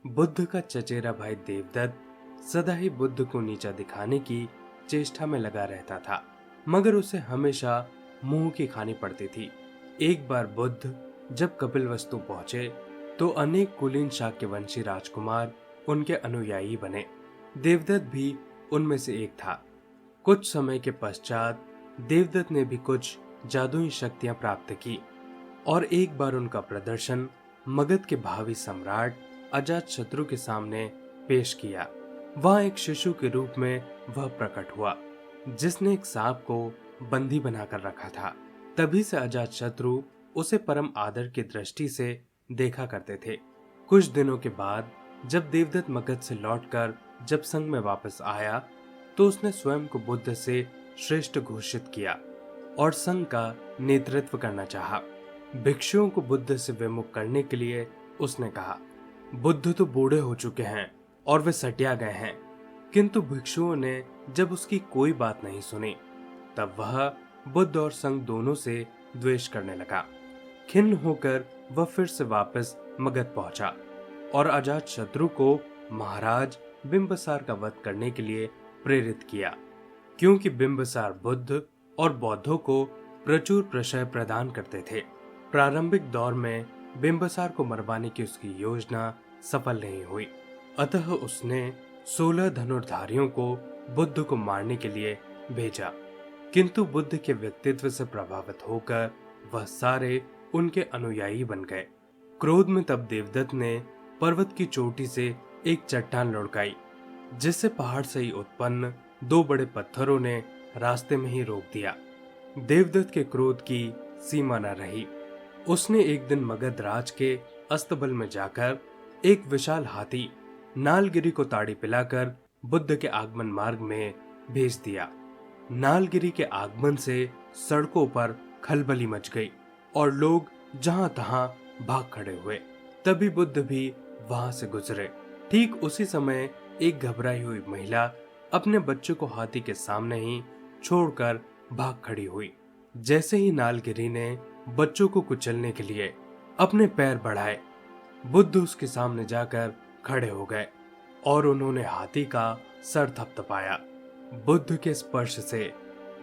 बुद्ध का चचेरा भाई देवदत्त सदा ही बुद्ध को नीचा दिखाने की चेष्टा में लगा रहता था, मगर उसे हमेशा मुंह की खानी पड़ती थी। एक बार बुद्ध जब कपिलवस्तु पहुंचे तो अनेक कुलीन शाक्यवंशी राजकुमार उनके अनुयायी बने। देवदत्त भी उनमें से एक था। कुछ समय के पश्चात देवदत्त ने भी कुछ जादुई शक्तियां प्राप्त की और एक बार उनका प्रदर्शन मगध के भावी सम्राट अजातशत्रु के सामने पेश किया। वहां एक शिशु के रूप में वह प्रकट हुआ जिसने एक सांप को बंदी बनाकर रखा था। तभी से अजातशत्रु उसे परम आदर की दृष्टि से देखा करते थे। कुछ दिनों के बाद जब देवदत्त मगध से लौटकर जब संघ में वापस आया तो उसने स्वयं को बुद्ध से श्रेष्ठ घोषित किया और संघ का नेतृत्व करना चाहा। भिक्षुओं को बुद्ध से विमुख करने के लिए उसने कहा, बुद्ध तो बूढ़े हो चुके हैं और वे सटिया गए हैं। किंतु भिक्षुओं ने जब उसकी कोई बात नहीं सुनी तब वह बुद्ध और संघ दोनों से द्वेष करने लगा। खिन्न होकर वह फिर से वापस मगध पहुंचा और अजातशत्रु को महाराज बिंबसार का वध करने के लिए प्रेरित किया, क्योंकि बिंबसार बुद्ध और बौद्धों को प्रचुर प्रशय प्रदान करते थे। प्रारंभिक दौर में बिंबसार को मरवाने की उसकी योजना सफल नहीं हुई, अतः उसने 16 धनुर्धारियों को बुद्ध को मारने के लिए भेजा। किंतु बुद्ध के व्यक्तित्व से प्रभावित होकर वह सारे उनके अनुयायी बन गए। क्रोध में तब देवदत्त ने पर्वत की चोटी से एक चट्टान लुढ़काई, जिससे पहाड़ से ही उत्पन्न 2 बड़े पत्थरों ने रास्ते में ही रोक दिया। देवदत्त के क्रोध की सीमा न रही। उसने एक दिन मगध राज के अस्तबल में जाकर एक विशाल हाथी नालगिरी को ताड़ी पिलाकर बुद्ध के आगमन मार्ग में भेज दिया। नालगिरी के आगमन से सड़कों पर खलबली मच गई और लोग जहां तहां भाग खड़े हुए। तभी बुद्ध भी वहां से गुजरे। ठीक उसी समय एक घबराई हुई महिला अपने बच्चे को हाथी के सामने ही छोड़कर भाग खड़ी हुई। जैसे ही नालगिरी ने बच्चों को कुचलने के लिए अपने पैर बढ़ाए, बुद्ध उसके सामने जाकर खड़े हो गए और उन्होंने हाथी का सर थपथपाया। बुद्ध के स्पर्श से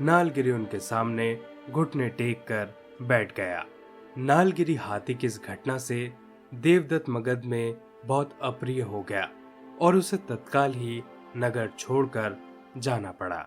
नालगिरी उनके सामने घुटने टेक कर बैठ गया। नालगिरी हाथी की इस घटना से देवदत्त मगध में बहुत अप्रिय हो गया और उसे तत्काल ही नगर छोड़कर जाना पड़ा।